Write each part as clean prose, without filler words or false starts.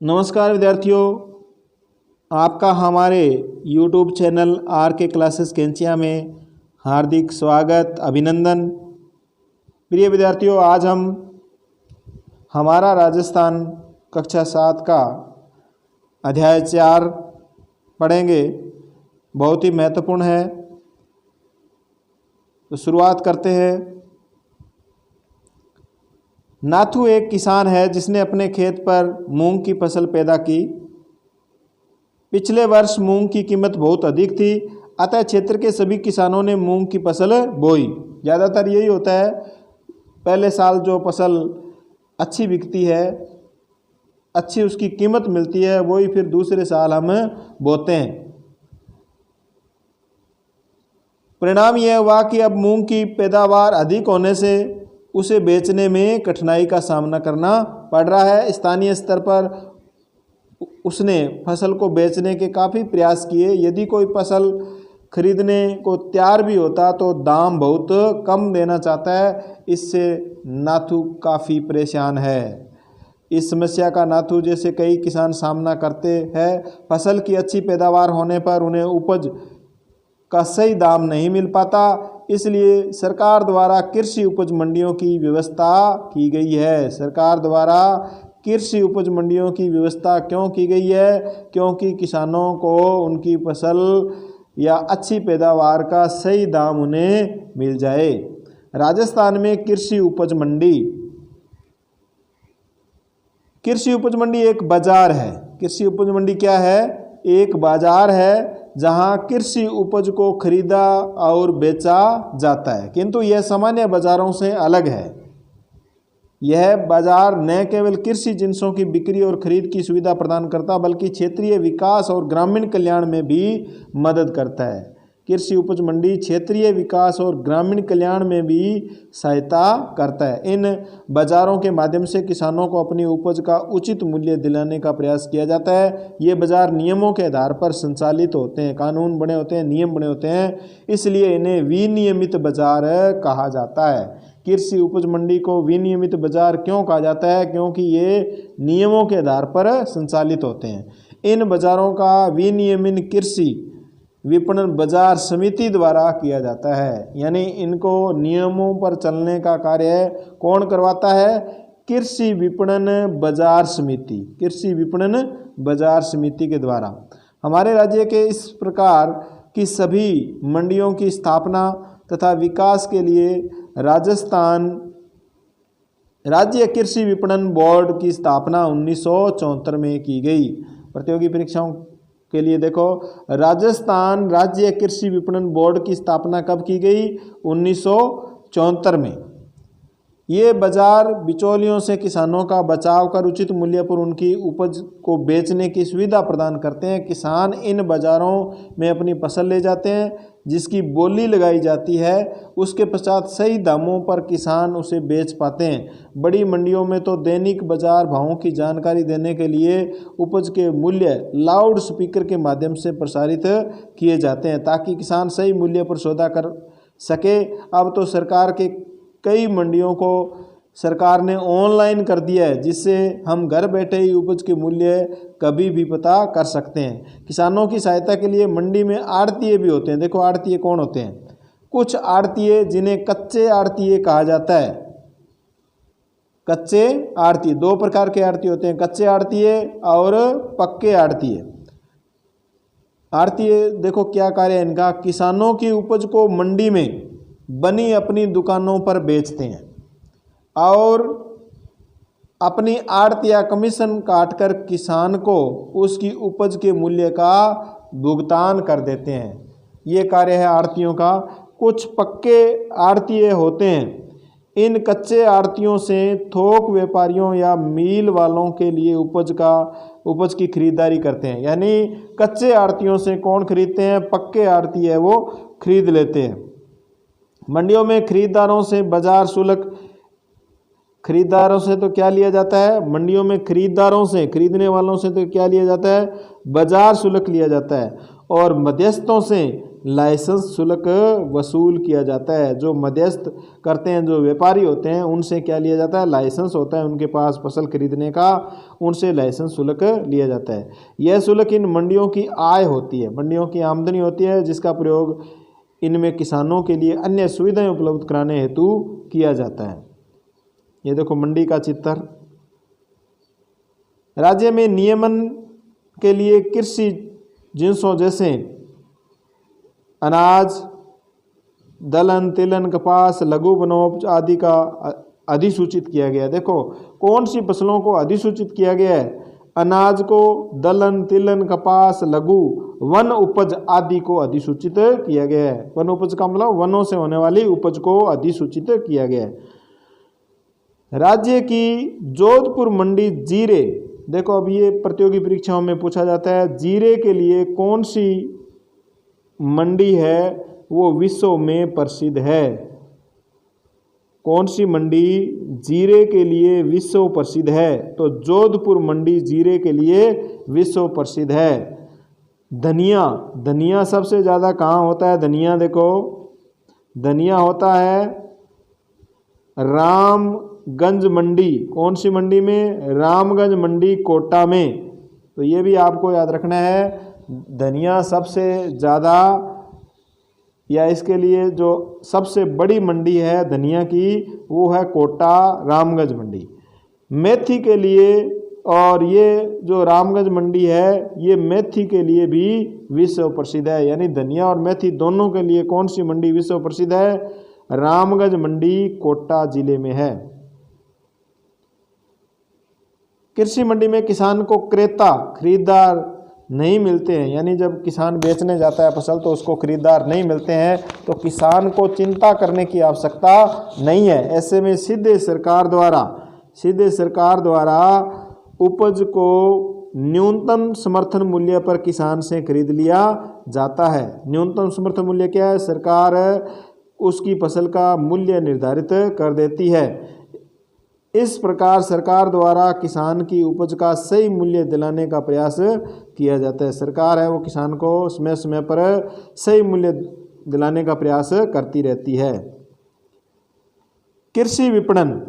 नमस्कार विद्यार्थियों, आपका हमारे YouTube चैनल आर के क्लासेस कैंचिया में हार्दिक स्वागत अभिनंदन। प्रिय विद्यार्थियों, आज हम हमारा राजस्थान कक्षा 7 का अध्याय 4 पढ़ेंगे। बहुत ही महत्वपूर्ण है, तो शुरुआत करते हैं। नाथू एक किसान है जिसने अपने खेत पर मूंग की फसल पैदा की। पिछले वर्ष मूंग की कीमत बहुत अधिक थी, अतः क्षेत्र के सभी किसानों ने मूंग की फसल बोई। ज़्यादातर यही होता है, पहले साल जो फसल अच्छी बिकती है, अच्छी उसकी कीमत मिलती है, वही फिर दूसरे साल हम बोते हैं। परिणाम यह हुआ कि अब मूंग की पैदावार अधिक होने से उसे बेचने में कठिनाई का सामना करना पड़ रहा है। स्थानीय स्तर पर उसने फसल को बेचने के काफ़ी प्रयास किए। यदि कोई फसल खरीदने को तैयार भी होता तो दाम बहुत कम देना चाहता है। इससे नाथू काफ़ी परेशान है। इस समस्या का नाथू जैसे कई किसान सामना करते हैं। फसल की अच्छी पैदावार होने पर उन्हें उपज का सही दाम नहीं मिल पाता, इसलिए सरकार द्वारा कृषि उपज मंडियों की व्यवस्था की गई है। सरकार द्वारा कृषि उपज मंडियों की व्यवस्था क्यों की गई है? क्योंकि किसानों को उनकी फसल या अच्छी पैदावार का सही दाम उन्हें मिल जाए। राजस्थान में कृषि उपज मंडी एक बाजार है। कृषि उपज मंडी क्या है? एक बाजार है जहां कृषि उपज को खरीदा और बेचा जाता है, किंतु यह सामान्य बाजारों से अलग है। यह बाजार न केवल कृषि जिन्सों की बिक्री और खरीद की सुविधा प्रदान करता, बल्कि क्षेत्रीय विकास और ग्रामीण कल्याण में भी मदद करता है। कृषि उपज मंडी क्षेत्रीय विकास और ग्रामीण कल्याण में भी सहायता करता है। इन बाजारों के माध्यम से किसानों को अपनी उपज का उचित मूल्य दिलाने का प्रयास किया जाता है। ये बाजार नियमों के आधार पर संचालित होते हैं, कानून बने होते हैं, नियम बने होते हैं, इसलिए इन्हें विनियमित बाजार कहा जाता है। कृषि उपज मंडी को विनियमित बाजार क्यों कहा जाता है? क्योंकि ये नियमों के आधार पर संचालित होते हैं। इन बाजारों का विनियमन कृषि विपणन बाजार समिति द्वारा किया जाता है, यानी इनको नियमों पर चलने का कार्य कौन करवाता है? कृषि विपणन बाजार समिति। कृषि विपणन बाजार समिति के द्वारा हमारे राज्य के इस प्रकार की सभी मंडियों की स्थापना तथा विकास के लिए राजस्थान राज्य कृषि विपणन बोर्ड की स्थापना 1974 में की गई। प्रतियोगी परीक्षाओं के लिए देखो, राजस्थान राज्य कृषि विपणन बोर्ड की स्थापना कब की गई? 1974 में। ये बाजार बिचौलियों से किसानों का बचाव कर उचित मूल्य पर उनकी उपज को बेचने की सुविधा प्रदान करते हैं। किसान इन बाजारों में अपनी फसल ले जाते हैं, जिसकी बोली लगाई जाती है। उसके पश्चात सही दामों पर किसान उसे बेच पाते हैं। बड़ी मंडियों में तो दैनिक बाजार भावों की जानकारी देने के लिए उपज के मूल्य लाउड स्पीकर के माध्यम से प्रसारित किए जाते हैं, ताकि किसान सही मूल्य पर सौदा कर सके। अब तो सरकार के कई मंडियों को सरकार ने ऑनलाइन कर दिया है, जिससे हम घर बैठे ही उपज के मूल्य कभी भी पता कर सकते हैं। किसानों की सहायता के लिए मंडी में आड़तीये भी होते हैं। देखो, आड़तीये कौन होते हैं? कुछ आड़तीये जिन्हें कच्चे आड़तीये कहा जाता है। कच्चे आड़तीये, दो प्रकार के आड़तीये होते हैं, कच्चे आड़तीये और पक्के आड़तीये। आड़तीये देखो क्या कार्य है इनका? किसानों की उपज को मंडी में बनी अपनी दुकानों पर बेचते हैं और अपनी आड़त या कमीशन काटकर किसान को उसकी उपज के मूल्य का भुगतान कर देते हैं। ये कार्य है आड़तियों का। कुछ पक्के आड़तीये होते हैं। इन कच्चे आड़तियों से थोक व्यापारियों या मिल वालों के लिए उपज की खरीदारी करते हैं। यानी कच्चे आड़तियों से कौन खरीदते हैं? पक्के आड़ती है वो खरीद लेते हैं। मंडियों में खरीदारों से बाजार शुल्क, खरीदारों से तो क्या लिया जाता है? मंडियों में खरीदारों से, खरीदने वालों से तो क्या लिया जाता है? बाजार शुल्क लिया जाता है। और मध्यस्थों से लाइसेंस शुल्क वसूल किया जाता है। जो मध्यस्थ करते हैं, जो व्यापारी होते हैं, उनसे क्या लिया जाता है? लाइसेंस होता है उनके पास फसल खरीदने का, उनसे लाइसेंस शुल्क लिया जाता है। यह शुल्क इन मंडियों की आय होती है, मंडियों की आमदनी होती है, जिसका प्रयोग इनमें किसानों के लिए अन्य सुविधाएं उपलब्ध कराने हेतु किया जाता है। ये देखो मंडी का चित्र। राज्य में नियमन के लिए कृषि जिन्सों जैसे अनाज, दलहन, तिलहन, कपास, लघु वनोपज आदि का अधिसूचित किया गया है। देखो कौन सी फसलों को अधिसूचित किया गया है? अनाज को, दलहन, तिलहन, कपास, लघु वन उपज आदि को अधिसूचित किया गया है। वन उपज का मतलब वनों से होने वाली उपज को अधिसूचित किया गया है। राज्य की जोधपुर मंडी जीरे, देखो अब ये प्रतियोगी परीक्षाओं में पूछा जाता है, जीरे के लिए कौन सी मंडी है वो विश्व में प्रसिद्ध है? कौन सी मंडी जीरे के लिए विश्व प्रसिद्ध है? तो जोधपुर मंडी जीरे के लिए विश्व प्रसिद्ध है। धनिया, धनिया सबसे ज़्यादा कहाँ होता है? धनिया देखो, धनिया होता है रामगंज मंडी। कौन सी मंडी में? रामगंज मंडी कोटा में। तो ये भी आपको याद रखना है, धनिया सबसे ज़्यादा या इसके लिए जो सबसे बड़ी मंडी है धनिया की वो है कोटा रामगंज मंडी। मेथी के लिए, और ये जो रामगंज मंडी है ये मेथी के लिए भी विश्व प्रसिद्ध है। यानी धनिया और मेथी दोनों के लिए कौन सी मंडी विश्व प्रसिद्ध है? रामगंज मंडी कोटा जिले में है। कृषि मंडी में किसान को क्रेता, खरीदार नहीं मिलते हैं। यानी जब किसान बेचने जाता है फसल तो उसको खरीदार नहीं मिलते हैं, तो किसान को चिंता करने की आवश्यकता नहीं है। ऐसे में सीधे सरकार द्वारा उपज को न्यूनतम समर्थन मूल्य पर किसान से खरीद लिया जाता है। न्यूनतम समर्थन मूल्य क्या है? सरकार उसकी फसल का मूल्य निर्धारित कर देती है। इस प्रकार सरकार द्वारा किसान की उपज का सही मूल्य दिलाने का प्रयास किया जाता है। सरकार है वो किसान को समय समय पर सही मूल्य दिलाने का प्रयास करती रहती है। कृषि विपणन,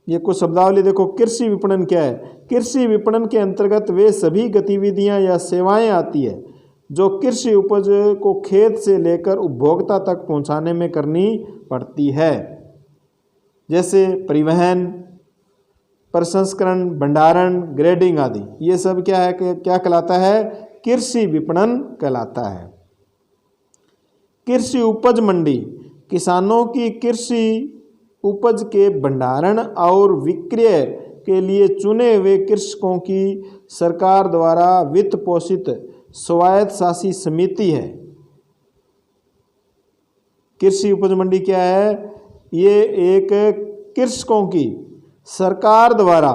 ये कुछ शब्दावली देखो। कृषि विपणन क्या है? कृषि विपणन के अंतर्गत वे सभी गतिविधियां या सेवाएं आती है जो कृषि उपज को खेत से लेकर उपभोक्ता तक पहुंचाने में करनी पड़ती है, जैसे परिवहन, प्रसंस्करण, भंडारण, ग्रेडिंग आदि। ये सब क्या है, क्या कहलाता है? कृषि विपणन कहलाता है। कृषि उपज मंडी, किसानों की कृषि उपज के भंडारण और विक्रय के लिए चुने हुए कृषकों की सरकार द्वारा वित्त पोषित स्वायत्त शासी समिति है। कृषि उपज मंडी क्या है? ये एक कृषकों की सरकार द्वारा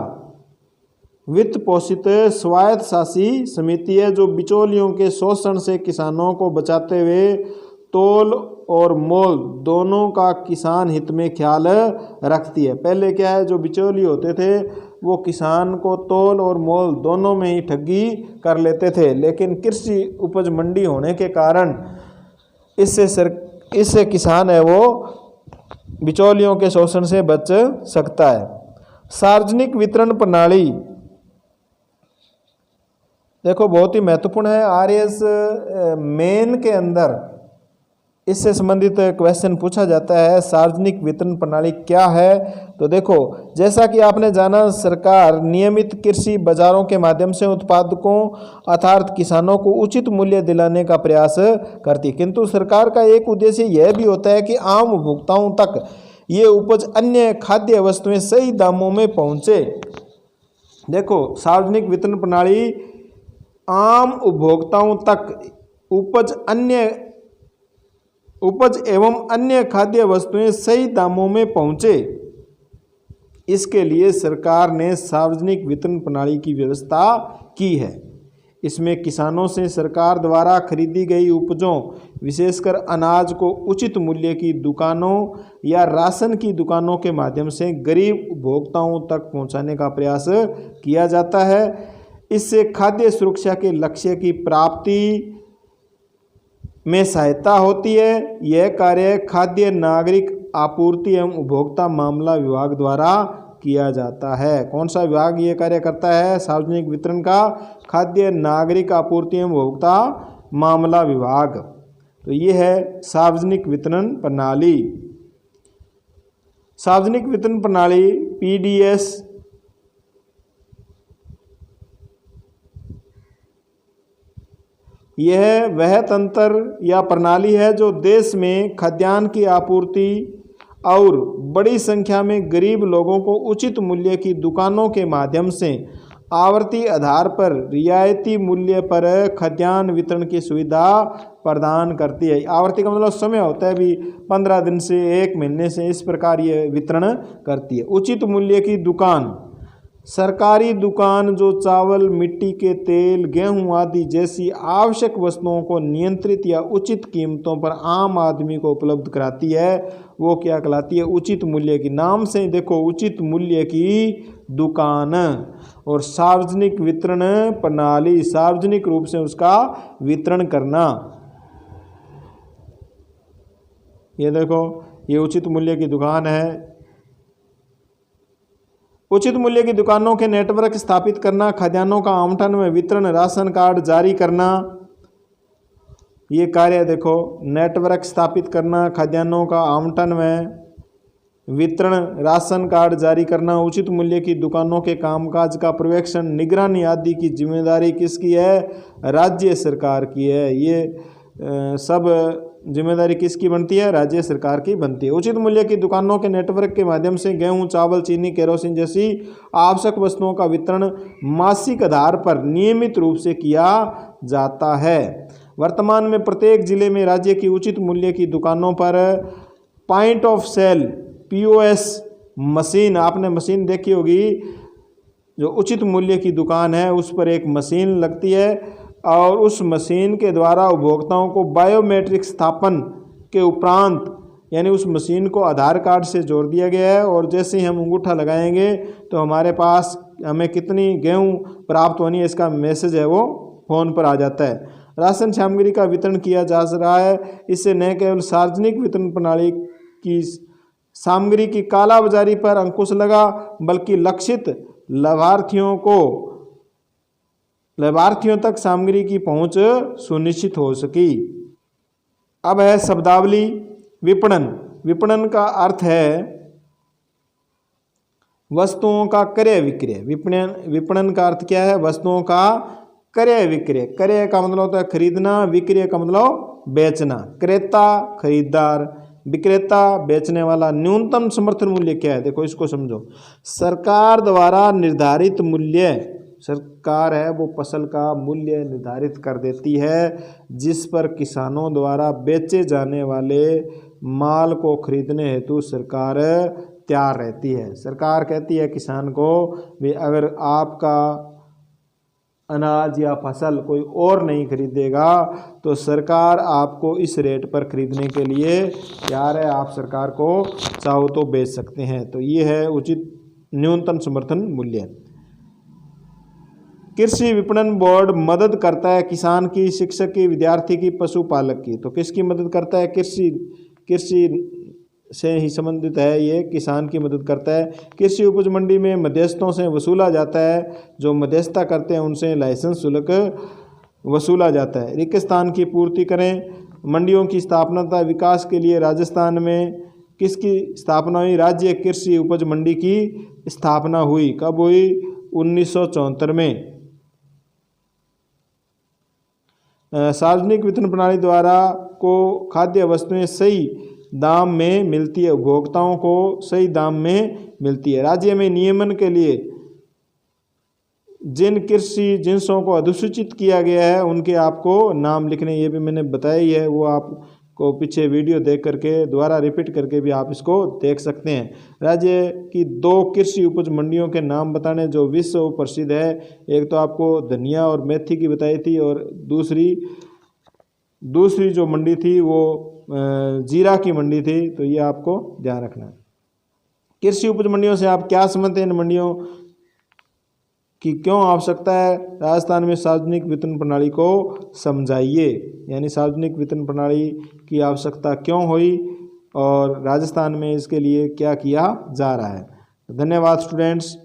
वित्त पोषित स्वायत्त शासी समिति है जो बिचौलियों के शोषण से किसानों को बचाते हुए तोल और मोल दोनों का किसान हित में ख्याल रखती है। पहले क्या है, जो बिचौली होते थे वो किसान को तोल और मोल दोनों में ही ठगी कर लेते थे, लेकिन कृषि उपज मंडी होने के कारण इससे किसान है वो बिचौलियों के शोषण से बच सकता है। सार्वजनिक वितरण प्रणाली देखो बहुत ही महत्वपूर्ण है। आरएस मेन के अंदर इससे संबंधित क्वेश्चन पूछा जाता है। सार्वजनिक वितरण प्रणाली क्या है? तो देखो, जैसा कि आपने जाना, सरकार नियमित कृषि बाजारों के माध्यम से उत्पादकों अर्थात किसानों को उचित मूल्य दिलाने का प्रयास करती है, किंतु सरकार का एक उद्देश्य यह भी होता है कि आम उपभोक्ताओं तक ये उपज अन्य खाद्य वस्तुएं सही दामों में पहुंचे। देखो, सार्वजनिक वितरण प्रणाली आम उपभोक्ताओं तक उपज एवं अन्य खाद्य वस्तुएं सही दामों में पहुंचे, इसके लिए सरकार ने सार्वजनिक वितरण प्रणाली की व्यवस्था की है। इसमें किसानों से सरकार द्वारा खरीदी गई उपजों, विशेषकर अनाज को उचित मूल्य की दुकानों या राशन की दुकानों के माध्यम से गरीब उपभोक्ताओं तक पहुंचाने का प्रयास किया जाता है। इससे खाद्य सुरक्षा के लक्ष्य की प्राप्ति में सहायता होती है। यह कार्य खाद्य नागरिक आपूर्ति एवं उपभोक्ता मामला विभाग द्वारा किया जाता है। कौन सा विभाग ये कार्य करता है? सार्वजनिक वितरण का खाद्य नागरिक आपूर्ति एवं उपभोक्ता मामला विभाग। तो ये है सार्वजनिक वितरण प्रणाली। सार्वजनिक वितरण प्रणाली पीडीएस यह वह तंत्र या प्रणाली है जो देश में खाद्यान्न की आपूर्ति और बड़ी संख्या में गरीब लोगों को उचित मूल्य की दुकानों के माध्यम से आवर्ती आधार पर रियायती मूल्य पर खाद्यान्न वितरण की सुविधा प्रदान करती है। आवर्ती का मतलब समय होता है, भी 15 दिन से 1 महीने से, इस प्रकार ये वितरण करती है। उचित मूल्य की दुकान सरकारी दुकान जो चावल, मिट्टी के तेल, गेहूं आदि जैसी आवश्यक वस्तुओं को नियंत्रित या उचित कीमतों पर आम आदमी को उपलब्ध कराती है, वो क्या कहलाती है? उचित मूल्य की। नाम से देखो, उचित मूल्य की दुकान। और सार्वजनिक वितरण प्रणाली, सार्वजनिक रूप से उसका वितरण करना। ये देखो, ये उचित मूल्य की दुकान है। उचित मूल्य की दुकानों के नेटवर्क स्थापित करना, खाद्यान्नों का आवंटन में वितरण, राशन कार्ड जारी करना, ये कार्य देखो, नेटवर्क स्थापित करना, खाद्यान्नों का आवंटन में वितरण, राशन कार्ड जारी करना, उचित मूल्य की दुकानों के कामकाज का पर्यवेक्षण, निगरानी आदि की जिम्मेदारी किसकी है? राज्य सरकार की है। ये सब जिम्मेदारी किसकी बनती है? राज्य सरकार की बनती है। उचित मूल्य की दुकानों के नेटवर्क के माध्यम से गेहूं, चावल, चीनी, केरोसिन जैसी आवश्यक वस्तुओं का वितरण मासिक आधार पर नियमित रूप से किया जाता है। वर्तमान में प्रत्येक जिले में राज्य की उचित मूल्य की दुकानों पर point of sale POS machine, आपने मशीन देखी होगी, जो उचित मूल्य की दुकान है उस पर एक मशीन लगती है और उस मशीन के द्वारा उपभोक्ताओं को बायोमेट्रिक स्थापन के उपरांत, यानी उस मशीन को आधार कार्ड से जोड़ दिया गया है और जैसे ही हम अंगूठा लगाएंगे तो हमारे पास हमें कितनी गेहूं प्राप्त होनी है इसका मैसेज है वो फ़ोन पर आ जाता है। राशन सामग्री का वितरण किया जा रहा है। इससे न केवल सार्वजनिक वितरण प्रणाली की सामग्री की कालाबाजारी पर अंकुश लगा, बल्कि लक्षित लाभार्थियों तक सामग्री की पहुंच सुनिश्चित हो सकी। अब है शब्दावली विपणन। विपणन का अर्थ है वस्तुओं का क्रय विक्रय। विपणन का अर्थ क्या है? वस्तुओं का क्रय विक्रय। क्रय का मतलब होता है खरीदना, विक्रय का मतलब बेचना। क्रेता खरीदार, विक्रेता बेचने वाला। न्यूनतम समर्थन मूल्य क्या है? देखो इसको समझो। सरकार द्वारा निर्धारित मूल्य, सरकार है वो फसल का मूल्य निर्धारित कर देती है जिस पर किसानों द्वारा बेचे जाने वाले माल को खरीदने हेतु सरकार तैयार रहती है। सरकार कहती है किसान को, भी अगर आपका अनाज या फसल कोई और नहीं खरीदेगा तो सरकार आपको इस रेट पर खरीदने के लिए तैयार है, आप सरकार को चाहो तो बेच सकते हैं। तो ये है उचित न्यूनतम समर्थन मूल्य। कृषि विपणन बोर्ड मदद करता है किसान की, शिक्षक की, विद्यार्थी की, पशुपालक की। तो किसकी मदद करता है? कृषि से ही संबंधित है, ये किसान की मदद करता है। कृषि उपज मंडी में मध्यस्थों से वसूला जाता है, जो मध्यस्थता करते हैं उनसे लाइसेंस शुल्क वसूला जाता है। रिक्त स्थान की पूर्ति करें। मंडियों की स्थापना तथा विकास के लिए राजस्थान में किसकी स्थापना हुई? राज्य कृषि उपज मंडी की स्थापना हुई। कब हुई? 1974 में। सार्वजनिक वितरण प्रणाली द्वारा को खाद्य वस्तुएं सही दाम में मिलती है, उपभोक्ताओं को सही दाम में मिलती है। राज्य में नियमन के लिए जिन कृषि जिनसों को अधिसूचित किया गया है उनके आपको नाम लिखने, ये भी मैंने बताया ही है, वो आपको पीछे वीडियो देख करके दोबारा रिपीट करके भी आप इसको देख सकते हैं। राज्य की 2 कृषि उपज मंडियों के नाम बताने जो विश्व प्रसिद्ध है। एक तो आपको धनिया और मेथी की बताई थी और दूसरी जो मंडी थी वो जीरा की मंडी थी। तो ये आपको ध्यान रखना है। कृषि उपज मंडियों से आप क्या समझते हैं? इन मंडियों कि क्यों आवश्यकता है राजस्थान में सार्वजनिक वितरण प्रणाली को समझाइए, यानी सार्वजनिक वितरण प्रणाली की आवश्यकता क्यों हुई और राजस्थान में इसके लिए क्या किया जा रहा है। धन्यवाद स्टूडेंट्स।